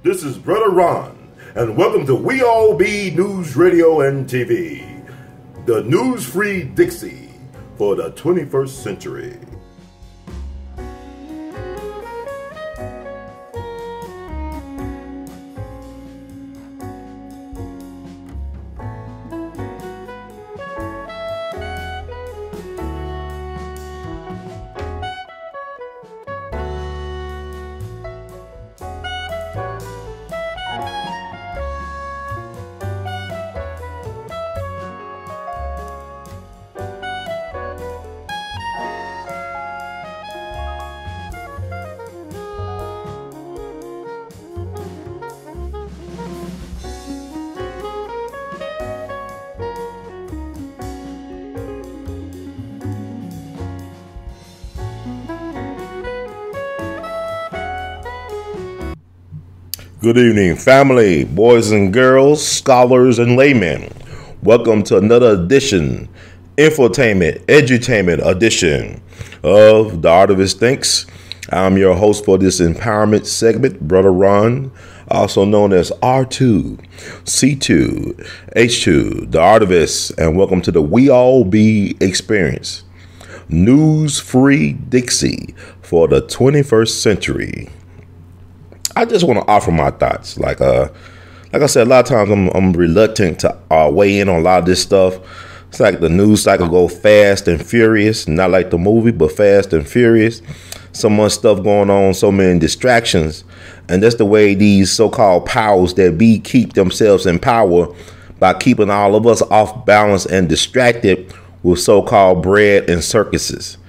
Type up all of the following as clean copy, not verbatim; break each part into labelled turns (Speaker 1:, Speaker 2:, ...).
Speaker 1: This is Brother Ron, and welcome to We All Be News Radio and TV, the news-free Dixie for the 21st century. Good evening, family, boys and girls, scholars and laymen. Welcome to another edition, infotainment, edutainment edition of ThaArtivistTHINks. I'm your host for this empowerment segment, Brother Ron, also known as R2, C2, H2, the Artivist, and welcome to the We All Be experience. News-free Dixie for the 21st century. I just want to offer my thoughts. Like I said, a lot of times I'm reluctant to weigh in on a lot of this stuff. It's like the news cycle go fast and furious, not like the movie, but fast and furious. So much stuff going on, so many distractions. And that's the way these so-called powers that be keep themselves in power, by keeping all of us off balance and distracted with so-called bread and circuses.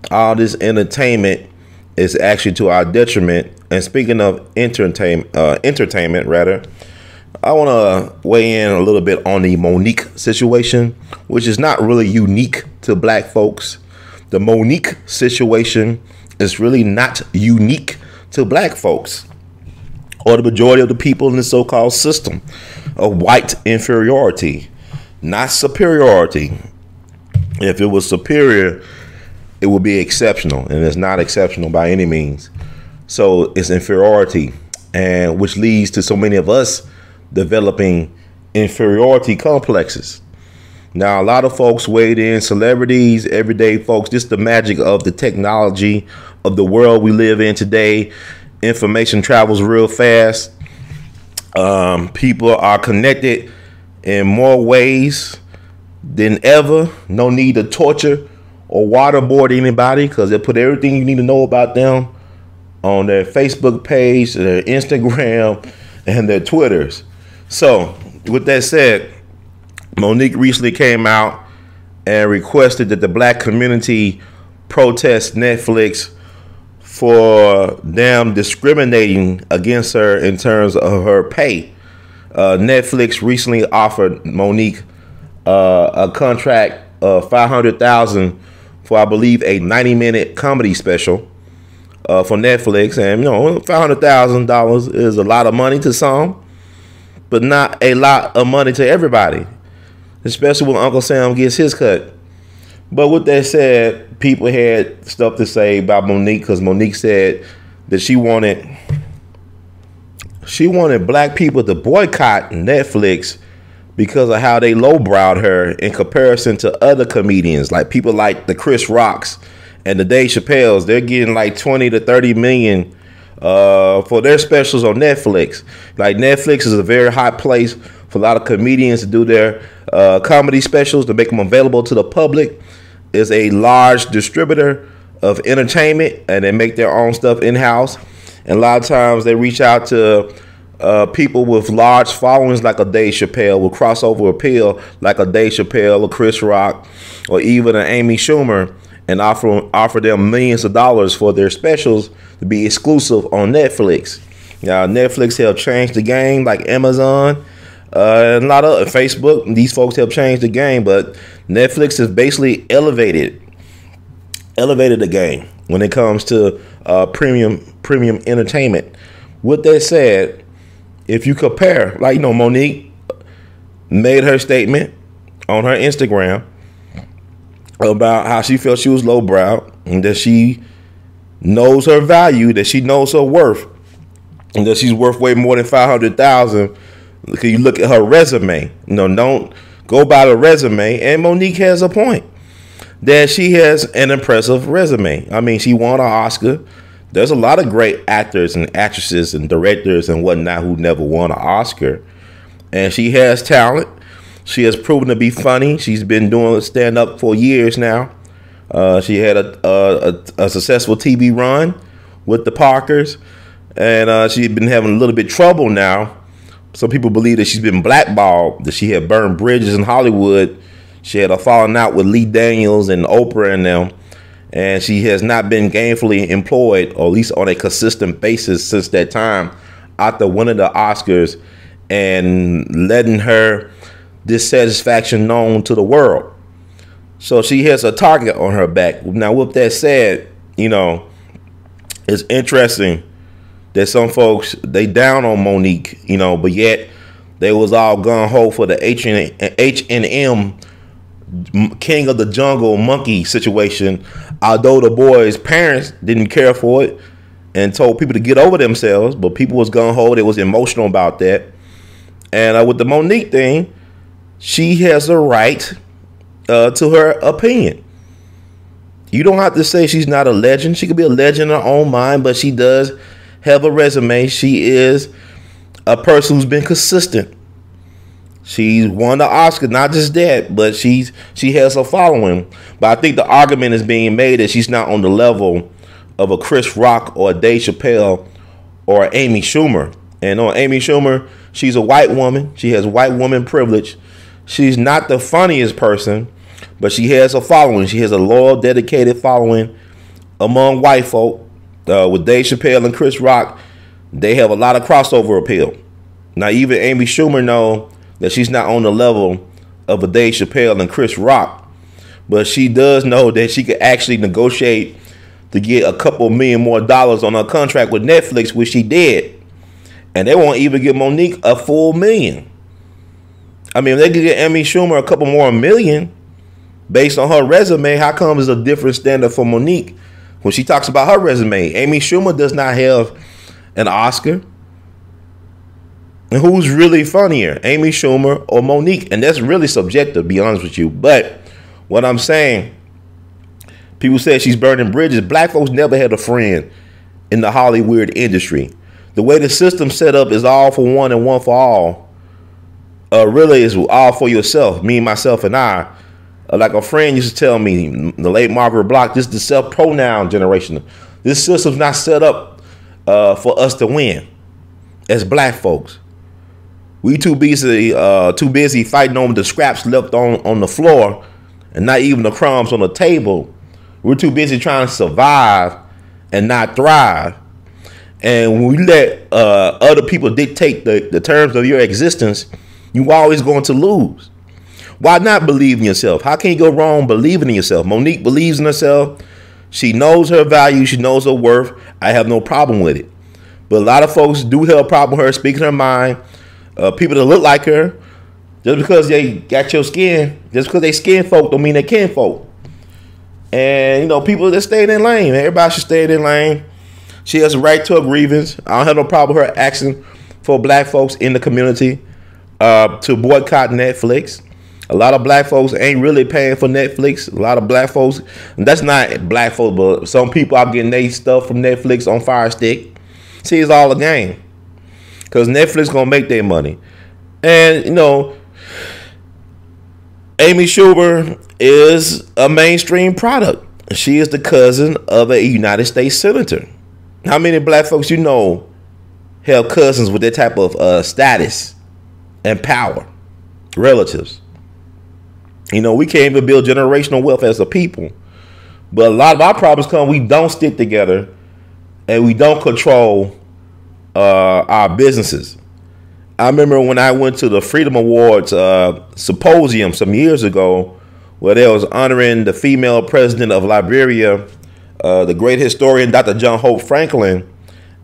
Speaker 1: All this entertainment is actually to our detriment. And speaking of entertainment, I want to weigh in a little bit on the MoNique situation, which is not really unique to black folks. The MoNique situation is really not unique to black folks or the majority of the people in the so-called system of white inferiority, not superiority. If it was superior, it would be exceptional, and it's not exceptional by any means. So it's inferiority, and which leads to so many of us developing inferiority complexes. Now, a lot of folks weighed in, celebrities, everyday folks, just the magic of the technology of the world we live in today. Information travels real fast. People are connected in more ways than ever. No need to torture or waterboard anybody, because they put everything you need to know about them on their Facebook page, their Instagram, and their Twitters. So with that said, MoNique recently came out and requested that the black community protest Netflix for them discriminating against her in terms of her pay. Netflix recently offered MoNique a contract of $500,000 for, I believe, a 90-minute comedy special for Netflix. And, $500,000 is a lot of money to some, but not a lot of money to everybody, especially when Uncle Sam gets his cut. But with that said, people had stuff to say about MoNique, because MoNique said that she wanted black people to boycott Netflix because of how they lowbrowed her in comparison to other comedians, like people like the Chris Rocks and the Dave Chappelle's. They're getting like 20 to 30 million for their specials on Netflix. Like, Netflix is a very hot place for a lot of comedians to do their comedy specials, to make them available to the public. Is a large distributor of entertainment, and they make their own stuff in-house. And a lot of times they reach out to people with large followings like a Dave Chappelle, with crossover appeal like a Dave Chappelle, a Chris Rock, or even an Amy Schumer, and offer them millions of dollars for their specials to be exclusive on Netflix. Now, Netflix helped change the game, like Amazon and a lot of Facebook. These folks helped change the game, but Netflix has basically elevated the game when it comes to premium entertainment. With that said, if you compare, like, MoNique made her statement on her Instagram, about how she felt she was lowbrow and that she knows her value, that she knows her worth, and that she's worth way more than 500,000. Because you look at her resume, don't go by the resume. And MoNique has a point that she has an impressive resume. I mean, she won an Oscar. There's a lot of great actors and actresses and directors and whatnot who never won an Oscar. And she has talent. She has proven to be funny. She's been doing stand-up for years now. She had a successful TV run with the Parkers. And she's been having a little bit of trouble now. Some people believe that she's been blackballed, that she had burned bridges in Hollywood. She had a falling out with Lee Daniels and Oprah and them. And she has not been gainfully employed, or at least on a consistent basis since that time, after winning the Oscars and letting her dissatisfaction known to the world. So she has a target on her back. Now, with that said, it's interesting that some folks, they down on MoNique, but yet they was all gung-ho for the H&M King of the Jungle monkey situation, although the boy's parents didn't care for it and told people to get over themselves, but people was gung-ho, they was emotional about that. And with the MoNique thing, she has a right to her opinion. You don't have to say she's not a legend. She could be a legend in her own mind, but she does have a resume. She is a person who's been consistent. She's won the Oscar, not just that, but she has a following. But I think the argument is being made that she's not on the level of a Chris Rock or a Dave Chappelle or Amy Schumer. And on Amy Schumer, she's a white woman. She has white woman privilege. She's not the funniest person, but she has a following. She has a loyal, dedicated following among white folk. With Dave Chappelle and Chris Rock, they have a lot of crossover appeal. Now, even Amy Schumer know that she's not on the level of a Dave Chappelle and Chris Rock, but she does know that she could actually negotiate to get a couple million more dollars on her contract with Netflix, which she did. And they won't even give MoNique a full million. I mean, if they could get Amy Schumer a couple more million based on her resume, how come it's a different standard for MoNique? When she talks about her resume, Amy Schumer does not have an Oscar. And who's really funnier, Amy Schumer or MoNique? And that's really subjective, to be honest with you. But what I'm saying, people say she's burning bridges. Black folks never had a friend in the Hollywood industry. The way the system's set up is all for one and one for all. Really is all for yourself, me, myself, and I. Like a friend used to tell me, the late Margaret Block, this is the self-pronoun generation. This system's not set up for us to win as black folks. We too busy fighting over the scraps left on the floor and not even the crumbs on the table. We're too busy trying to survive and not thrive. And when we let other people dictate the terms of your existence, you're always going to lose. Why not believe in yourself? How can you go wrong believing in yourself? MoNique believes in herself. She knows her value. She knows her worth. I have no problem with it. But a lot of folks do have a problem with her speaking her mind. People that look like her, just because they got your skin, just because they skin folk don't mean they kin folk. And, people that stay in their lane. Everybody should stay in their lane. She has a right to a grievance. I don't have no problem with her asking for black folks in the community to boycott Netflix. A lot of black folks ain't really paying for Netflix. A lot of black folks, and that's not black folks, but some people are getting their stuff from Netflix on Fire Stick. See, it's all a game. Because Netflix going to make their money. And, Amy Schumer is a mainstream product. She is the cousin of a United States senator. How many black folks have cousins with that type of status and power? Relatives. We can't even build generational wealth as a people. But a lot of our problems come we don't stick together and we don't control our businesses. I remember when I went to the Freedom Awards symposium some years ago where they was honoring the female president of Liberia, the great historian Dr. John Hope Franklin,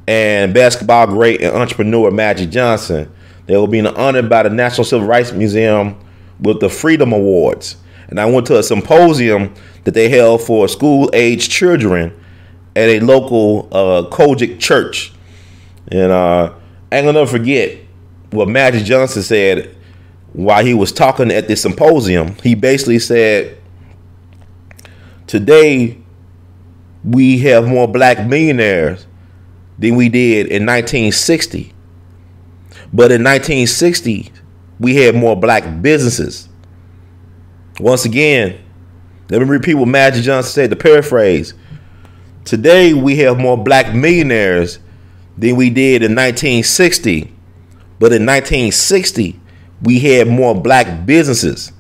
Speaker 1: and basketball great and entrepreneur Magic Johnson. They were being honored by the National Civil Rights Museum with the Freedom Awards. and I went to a symposium that they held for school-age children at a local Kojic church. And I ain't gonna never forget what Magic Johnson said while he was talking at this symposium. He basically said, today we have more black millionaires than we did in 1960. But in 1960, we had more black businesses. Once again, let me repeat what Magic Johnson said, to paraphrase. Today, we have more black millionaires than we did in 1960. But in 1960, we had more black businesses.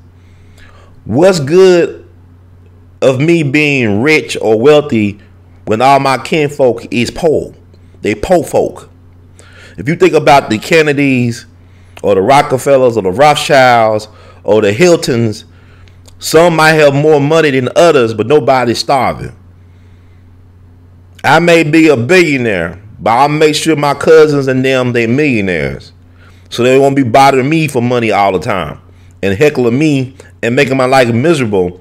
Speaker 1: What's good of me being rich or wealthy when all my kinfolk is poor? They poor folk. If you think about the Kennedys or the Rockefellers or the Rothschilds or the Hiltons, some might have more money than others, but nobody's starving. I may be a billionaire, but I'll make sure my cousins and them, they millionaires. So they won't be bothering me for money all the time and heckling me and making my life miserable.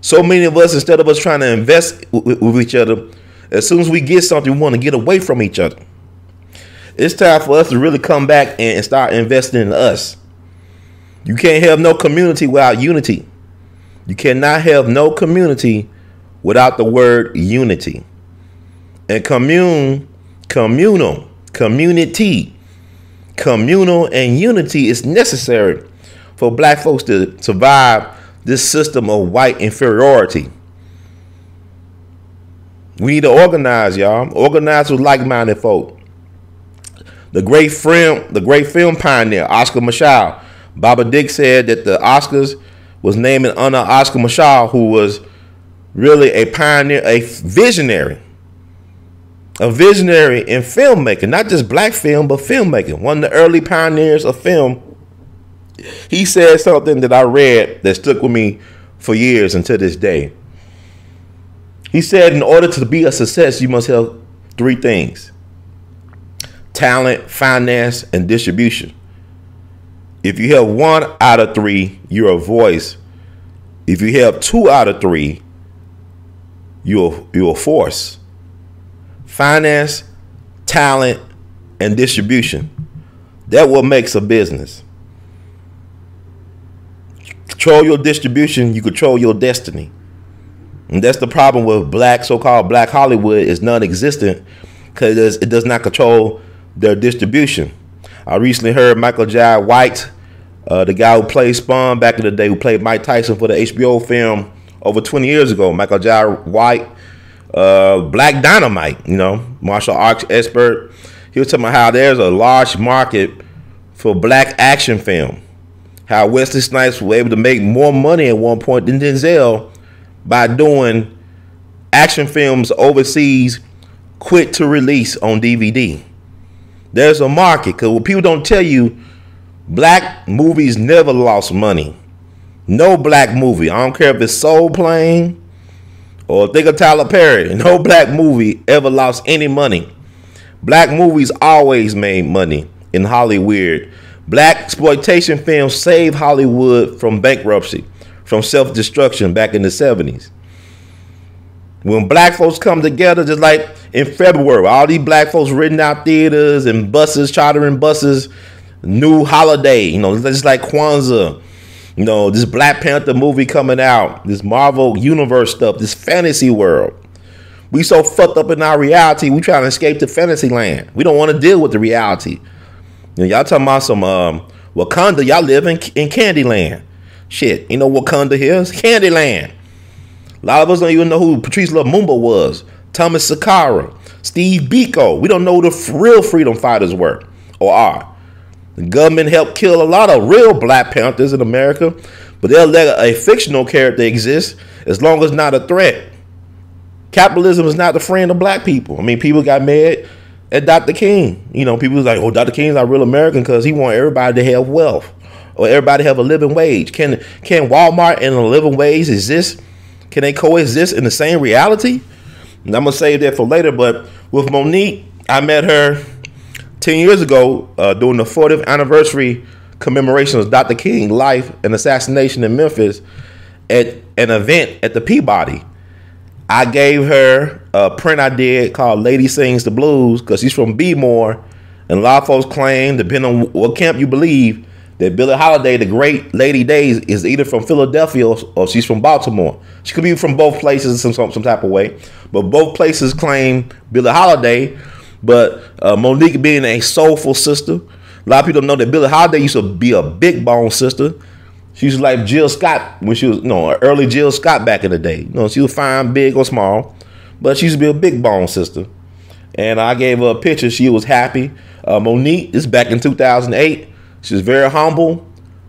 Speaker 1: So many of us, instead of us trying to invest with each other, as soon as we get something, we want to get away from each other. It's time for us to really come back and start investing in us. You can't have no community without unity. You cannot have no community without the word unity. And community, communal and unity is necessary for black folks to survive this system of white inferiority. We need to organize, y'all. Organize with like-minded folk. The great film pioneer, Oscar Micheaux. Baba Dick said that the Oscars was named in honor of Oscar Micheaux, who was really a pioneer, a visionary in filmmaking, not just black film, but filmmaking. One of the early pioneers of film. He said something that I read that stuck with me for years until this day. He said, in order to be a success, you must have three things: talent, finance, and distribution. If you have one out of three, you're a voice. If you have two out of three, you're a force. Finance, talent, and distribution. That's what makes a business. Control your distribution, you control your destiny. And that's the problem with so-called black Hollywood, is non-existent because it does not control their distribution. I recently heard Michael Jai White, the guy who played Spawn back in the day, who played Mike Tyson for the HBO film over 20 years ago. Michael Jai White, Black Dynamite, martial arts expert. He was talking about how there's a large market for black action film. How Wesley Snipes was able to make more money at one point than Denzel by doing action films overseas, quick to release on DVD. There's a market, because what people don't tell you, black movies never lost money. No black movie, I don't care if it's Soul Plane or think of Tyler Perry, no black movie ever lost any money. Black movies always made money in Hollywood. Black exploitation films saved Hollywood from bankruptcy, from self-destruction back in the 70s. When black folks come together, just like in February, all these black folks renting out theaters and buses, chartering buses, new holiday, just like Kwanzaa, this Black Panther movie coming out, this Marvel Universe stuff, this fantasy world. We so fucked up in our reality, we trying to escape to fantasy land. We don't want to deal with the reality. Y'all talking about some Wakanda, y'all live in Candyland. Shit, Wakanda here is Candyland. A lot of us don't even know who Patrice Lumumba was. Thomas Sankara, Steve Biko. We don't know who the real freedom fighters were or are. The government helped kill a lot of real Black Panthers in America, but they'll let a fictional character exist as long as it's not a threat. Capitalism is not the friend of black people. People got mad at Dr. King. People was like, oh, Dr. King's not real American because he want everybody to have wealth or everybody have a living wage. Can Walmart and a living wage exist? Can they coexist in the same reality? And I'm going to save that for later, but with MoNique, I met her 10 years ago during the 40th anniversary commemoration of Dr. King's life and assassination in Memphis. at an event at the Peabody. I gave her a print I did called Lady Sings the Blues because she's from B-More. And a lot of folks claim, depending on what camp you believe, that Billie Holiday, the great Lady Days, is either from Philadelphia or she's from Baltimore. She could be from both places in some type of way. But both places claim Billie Holiday. But MoNique being a soulful sister. A lot of people don't know that Billie Holiday used to be a big bone sister. She was like Jill Scott when she was, early Jill Scott back in the day. She was fine, big or small, but she used to be a big bone sister. And I gave her a picture. She was happy. MoNique, this is back in 2008. She was very humble,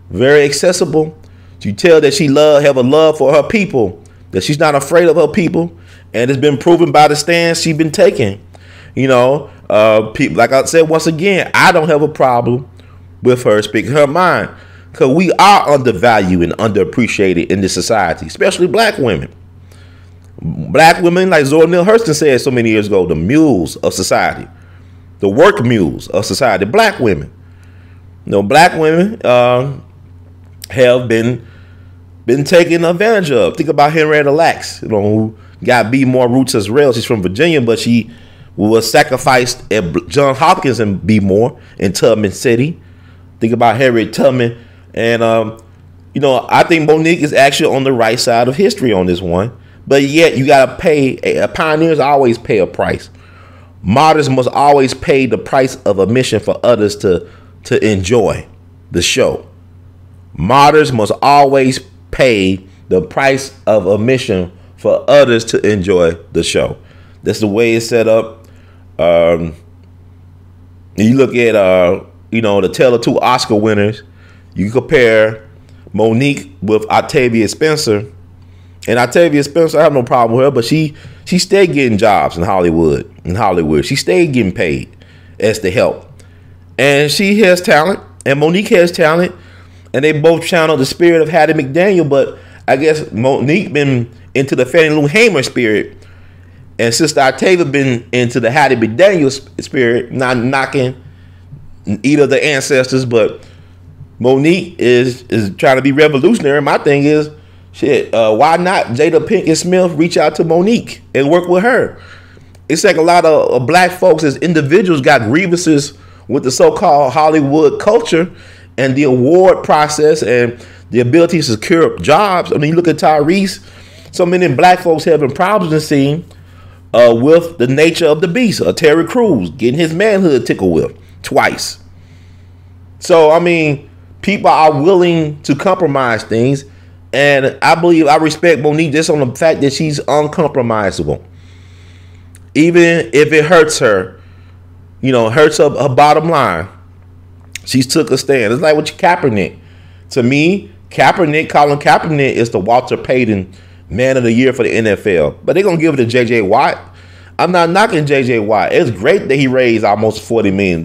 Speaker 1: very accessible. You tell that she have a love for her people, that she's not afraid of her people, and it's been proven by the stance she's been taking. People, like I said once again, I don't have a problem with her speaking her mind. Because we are undervalued and underappreciated in this society, especially black women. Black women, like Zora Neale Hurston said so many years ago, the mules of society, the work mules of society, black women. Black women have been taken advantage of. Think about Henrietta Lacks, who got B-More roots as well. She's from Virginia, but she was sacrificed at Johns Hopkins in B-More in Tubman City. Think about Harriet Tubman. And, I think MoNique is actually on the right side of history on this one. But yet you got to pay. Pioneers always pay a price. Martyrs must always pay the price of admission for others to enjoy the show. Martyrs must always pay the price of admission for others to enjoy the show. That's the way it's set up. You look at, the Tale of Two Oscar winners. You compare MoNique with Octavia Spencer. And Octavia Spencer, I have no problem with her, but she stayed getting jobs in Hollywood. She stayed getting paid as the help. And she has talent, and MoNique has talent, and they both channel the spirit of Hattie McDaniel, but I guess MoNique been into the Fannie Lou Hamer spirit, and Sister Octavia been into the Hattie McDaniel spirit, not knocking either of the ancestors, but MoNique is trying to be revolutionary. My thing is, why not Jada Pinkett Smith reach out to MoNique and work with her? It's like a lot of black folks as individuals got grievances with the so-called Hollywood culture and the award process and the ability to secure jobs. I mean, you look at Tyrese, so many black folks having problems in seeing with the nature of the beast. Terry Crews getting his manhood tickled with twice. So, I mean, people are willing to compromise things, and I respect MoNique just on the fact that she's uncompromisable. Even if it hurts her, hurts her bottom line, she's took a stand. It's like with Kaepernick. To me, Colin Kaepernick is the Walter Payton Man of the Year for the NFL. But they're going to give it to J.J. Watt. I'm not knocking J.J. Watt. It's great that he raised almost $40 million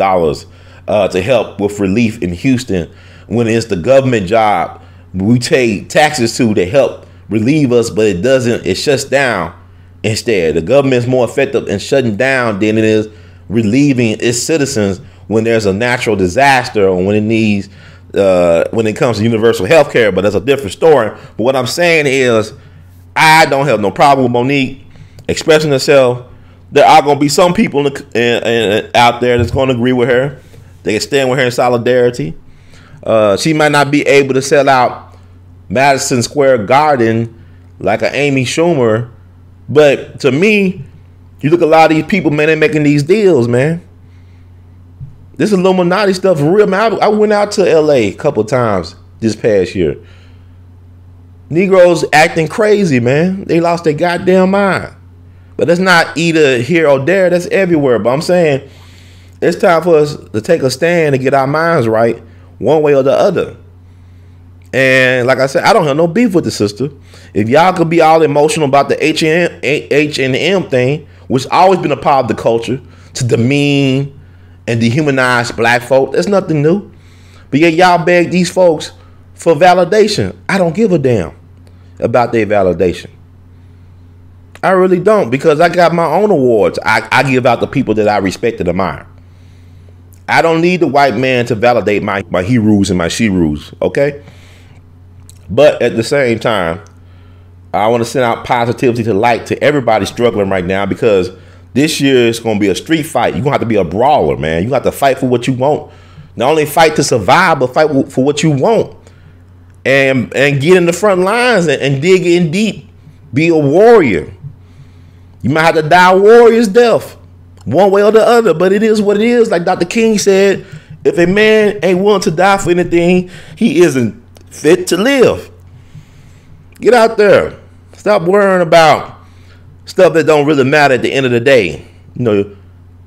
Speaker 1: to help with relief in Houston when it's the government job we take taxes to help relieve us, but it shuts down instead. The government is more effective in shutting down than it is relieving its citizens when there's a natural disaster or when it comes to universal health care, but that's a different story. But what I'm saying is I don't have no problem with MoNique expressing herself. There are going to be some people out there that's going to agree with her. They can stand with her in solidarity. She might not be able to sell out Madison Square Garden like an Amy Schumer, but to me, you look at a lot of these people, man, they're making these deals, man. This Illuminati stuff for real, man. I went out to L.A. a couple times this past year. Negroes acting crazy, man. They lost their goddamn mind. But that's not either here or there. That's everywhere. But I'm saying it's time for us to take a stand and get our minds right one way or the other. And like I said, I don't have no beef with the sister. If y'all could be all emotional about the H&M thing, which always been a part of the culture, to demean and dehumanize black folk, that's nothing new. But yet y'all beg these folks for validation. I don't give a damn about their validation. I really don't, because I got my own awards. I give out to people that I respect and admire. I don't need the white man to validate my heroes and my sheroes, okay? But at the same time, I want to send out positivity to light to everybody struggling right now, because this year is going to be a street fight. You're going to have to be a brawler, man. You have to fight for what you want. Not only fight to survive, but fight for what you want. And get in the front lines and dig in deep. Be a warrior. You might have to die a warrior's death, one way or the other, but it is what it is. Like Dr. King said, if a man ain't willing to die for anything, he isn't fit to live. Get out there. Stop worrying about stuff that don't really matter at the end of the day. You know,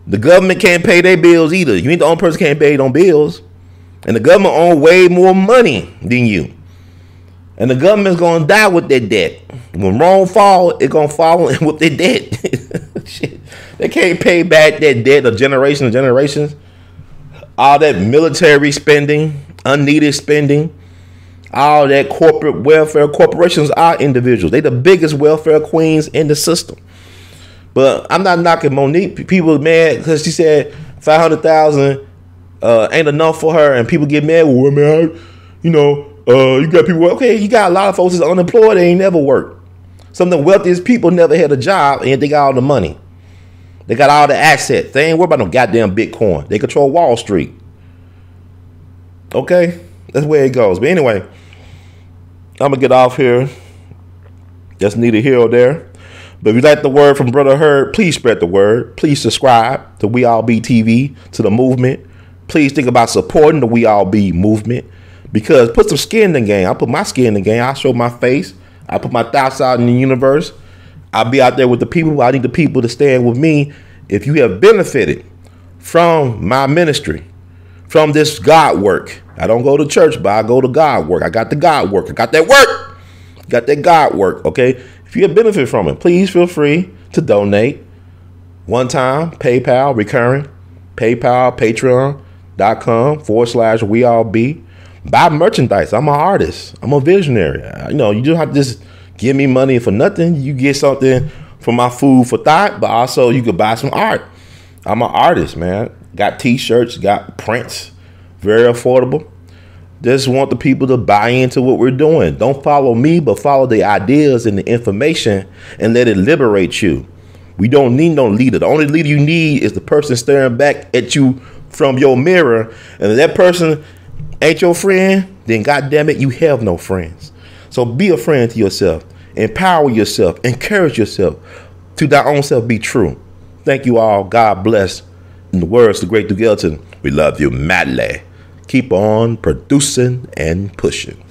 Speaker 1: the government can't pay their bills either. You ain't the only person can't pay their own bills. And the government owns way more money than you. And the government's going to die with their debt. When Rome fall, it's going to fall with their debt. Shit. They can't pay back that debt of generations and generations. All that military spending, unneeded spending, all that corporate welfare. Corporations are individuals. They the biggest welfare queens in the system. But I'm not knocking MoNique. People mad because she said 500,000 ain't enough for her, and people get mad. Well, man, you know, you got people. Okay, you got a lot of folks that's unemployed. They ain't never worked. Some of the wealthiest people never had a job, and they got all the money. They got all the assets. They ain't worried about no goddamn Bitcoin. They control Wall Street. Okay, that's where it goes. But anyway, I'm gonna get off here. That's neither here or there. But if you like the word from Brother Herb, please spread the word. Please subscribe to We All Be TV, to the movement. Please think about supporting the We All Be movement, because put some skin in the game. I put my skin in the game. I show my face. I put my thoughts out in the universe. I'll be out there with the people. I need the people to stand with me. If you have benefited from my ministry, from this God work, I don't go to church, but I go to God work. I got the God work. I got that work. Got that God work. Okay. If you have benefit from it, please feel free to donate. One time, PayPal, recurring, PayPal, patreon.com/WeAllBe. Buy merchandise. I'm an artist. I'm a visionary. You know, you don't have to just give me money for nothing. You get something for my food for thought, but also you could buy some art. I'm an artist, man. Got t-shirts, got prints, very affordable. Just want the people to buy into what we're doing. Don't follow me, but follow the ideas and the information and let it liberate you. We don't need no leader. The only leader you need is the person staring back at you from your mirror. And if that person ain't your friend, then goddamn it, you have no friends. So be a friend to yourself. Empower yourself. Encourage yourself to thy own self be true. Thank you all. God bless. In the words of the great Duke Ellington, we love you madly. Keep on producing and pushing.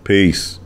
Speaker 1: Peace.